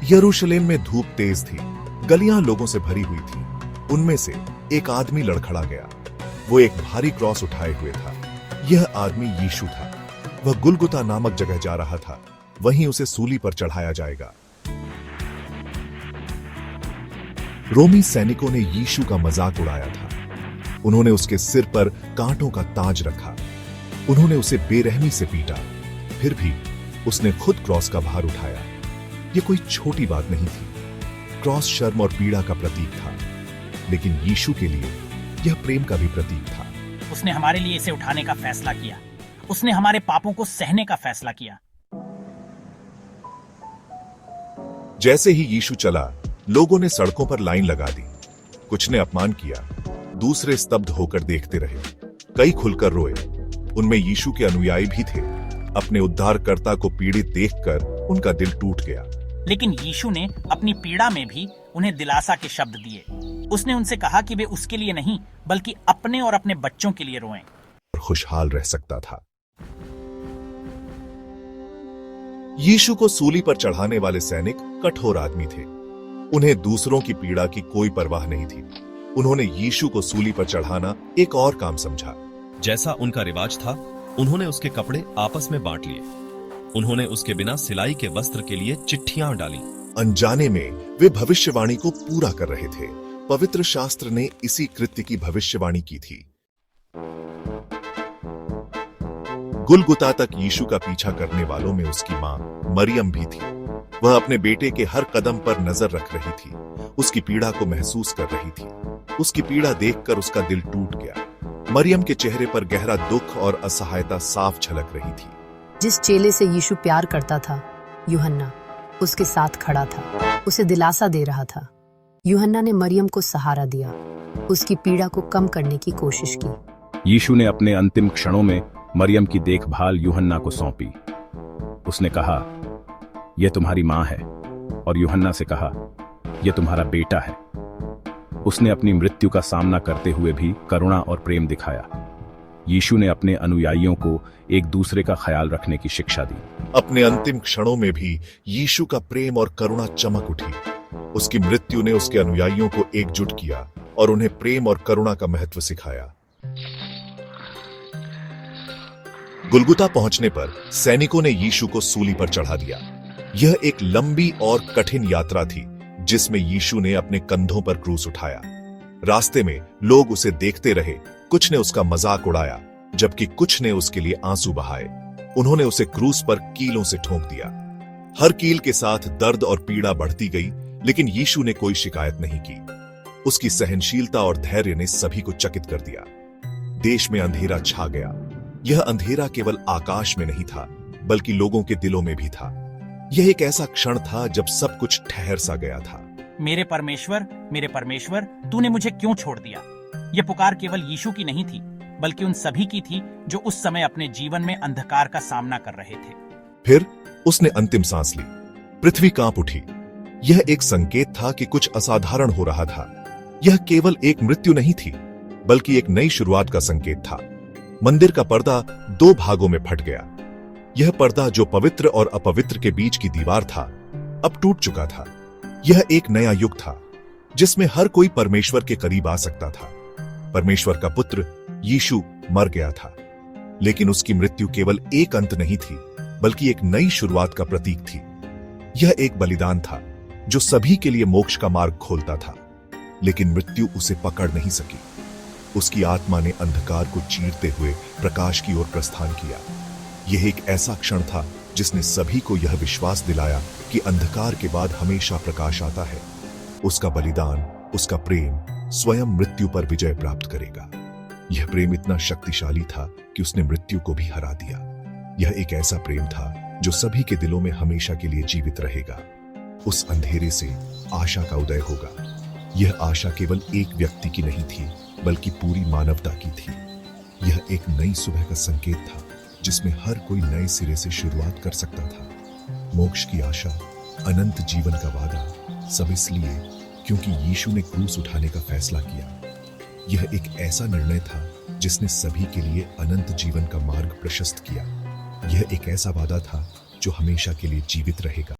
यरूशलेम में धूप तेज थी, गलियां लोगों से भरी हुई थी। उनमें से एक आदमी लड़खड़ा गया। वो एक भारी क्रॉस उठाए हुए था। यह आदमी यीशु था। वह गुलगुता नामक जगह जा रहा था, वहीं उसे सूली पर चढ़ाया जाएगा। रोमी सैनिकों ने यीशु का मजाक उड़ाया था। उन्होंने उसके सिर पर कांटों का ताज रखा। उन्होंने उसे बेरहमी से पीटा। फिर भी उसने खुद क्रॉस का भार उठाया। यह कोई छोटी बात नहीं थी। क्रॉस शर्म और पीड़ा का प्रतीक था, लेकिन यीशु के लिए यह प्रेम का भी प्रतीक था। उसने हमारे लिए इसे उठाने का फैसला किया। उसने हमारे पापों को सहने का फैसला किया। जैसे ही यीशु चला, लोगों ने सड़कों पर लाइन लगा दी। कुछ ने अपमान किया, दूसरे स्तब्ध होकर देखते रहे। कई खुलकर रोए। उनमें यीशु के अनुयायी भी थे। अपने उद्धारकर्ता को पीड़ित देखकर उनका दिल टूट गया। लेकिन यीशु ने अपनी पीड़ा में भी उन्हें दिलासा के शब्द दिए। उसने उनसे कहा कि वे उसके लिए नहीं, बल्कि अपने और अपने बच्चों के लिए रोएं। और खुशहाल रह सकता था। यीशु को सूली पर चढ़ाने वाले सैनिक कठोर आदमी थे। उन्हें दूसरों की पीड़ा की कोई परवाह नहीं थी। उन्होंने यीशु को सूली पर चढ़ाना एक और काम समझा। जैसा उनका रिवाज था, उन्होंने उसके कपड़े आपस में बांट लिए। उन्होंने उसके बिना सिलाई के वस्त्र के लिए चिट्ठियां डाली। अनजाने में वे भविष्यवाणी को पूरा कर रहे थे। पवित्र शास्त्र ने इसी कृत्य की भविष्यवाणी की थी। गुलगुता तक यीशु का पीछा करने वालों में उसकी मां मरियम भी थी। वह अपने बेटे के हर कदम पर नजर रख रही थी, उसकी पीड़ा को महसूस कर रही थी। उसकी पीड़ा देखकर उसका दिल टूट गया। मरियम के चेहरे पर गहरा दुख और असहायता साफ झलक रही थी। जिस चेले से यीशु प्यार करता था, यूहन्ना उसके साथ खड़ा था, उसे दिलासा दे रहा था। यूहन्ना ने मरियम को सहारा दिया, उसकी पीड़ा को कम करने की कोशिश की। यीशु ने अपने अंतिम क्षणों में मरियम की देखभाल यूहन्ना को सौंपी। उसने कहा, यह तुम्हारी मां है, और यूहन्ना से कहा, यह तुम्हारा बेटा है। उसने अपनी मृत्यु का सामना करते हुए भी करुणा और प्रेम दिखाया। यीशु ने अपने अनुयायियों को एक दूसरे का ख्याल रखने की शिक्षा दी। अपने अंतिम क्षणों में भी यीशु का प्रेम और करुणा चमक उठी। उसकी मृत्यु ने उसके अनुयायियों को एकजुट किया और उन्हें प्रेम और करुणा का महत्व सिखाया। गुलगुता पहुंचने पर सैनिकों ने यीशु को सूली पर चढ़ा दिया। यह एक लंबी और कठिन यात्रा थी, जिसमें यीशु ने अपने कंधों पर क्रूस उठाया। रास्ते में लोग उसे देखते रहे। कुछ ने उसका मजाक उड़ाया, जबकि कुछ ने उसके लिए आंसू बहाए। उन्होंने उसे क्रूस पर कीलों से ठोक दिया। हर कील के साथ दर्द और पीड़ा बढ़ती गई, लेकिन यीशु ने कोई शिकायत नहीं की। उसकी सहनशीलता और धैर्य ने सभी को चकित कर दिया। देश में अंधेरा छा गया। यह अंधेरा केवल आकाश में नहीं था, बल्कि लोगों के दिलों में भी था। यह एक ऐसा क्षण था जब सब कुछ ठहर सा गया था। मेरे परमेश्वर, तूने मुझे क्यों छोड़ दिया? यह पुकार केवल यीशु की नहीं थी, बल्कि उन सभी की थी जो उस समय अपने जीवन में अंधकार का सामना कर रहे थे। फिर उसने अंतिम सांस ली। पृथ्वी कांप उठी। यह एक संकेत था कि कुछ असाधारण हो रहा था। यह केवल एक मृत्यु नहीं थी, बल्कि एक नई शुरुआत का संकेत था। मंदिर का पर्दा दो भागों में फट गया। यह पर्दा, जो पवित्र और अपवित्र के बीच की दीवार था, अब टूट चुका था। यह एक नया युग था, जिसमें हर कोई परमेश्वर के करीब आ सकता था। परमेश्वर का पुत्र यीशु मर गया था, लेकिन उसकी मृत्यु केवल एक अंत नहीं थी, बल्कि एक नई शुरुआत का प्रतीक थी। यह एक बलिदान था जो सभी के लिए मोक्ष का मार्ग खोलता था, लेकिन मृत्यु उसे पकड़ नहीं सकी। उसकी आत्मा ने अंधकार को चीरते हुए प्रकाश की ओर प्रस्थान किया। यह एक ऐसा क्षण था जिसने सभी को यह विश्वास दिलाया कि अंधकार के बाद हमेशा प्रकाश आता है। उसका बलिदान, उसका प्रेम स्वयं मृत्यु पर विजय प्राप्त करेगा। यह प्रेम इतना शक्तिशाली था कि उसने मृत्यु को भी हरा दिया। यह एक ऐसा प्रेम था जो सभी के दिलों में हमेशा के लिए जीवित रहेगा। उस अंधेरे से आशा का उदय होगा। यह आशा केवल एक व्यक्ति की नहीं थी, बल्कि पूरी मानवता की थी। यह एक नई सुबह का संकेत था, जिसमें हर कोई नए सिरे से शुरुआत कर सकता था। मोक्ष की आशा, अनंत जीवन का वादा, सब इसलिए क्योंकि यीशु ने क्रूस उठाने का फैसला किया। यह एक ऐसा निर्णय था जिसने सभी के लिए अनंत जीवन का मार्ग प्रशस्त किया। यह एक ऐसा वादा था जो हमेशा के लिए जीवित रहेगा।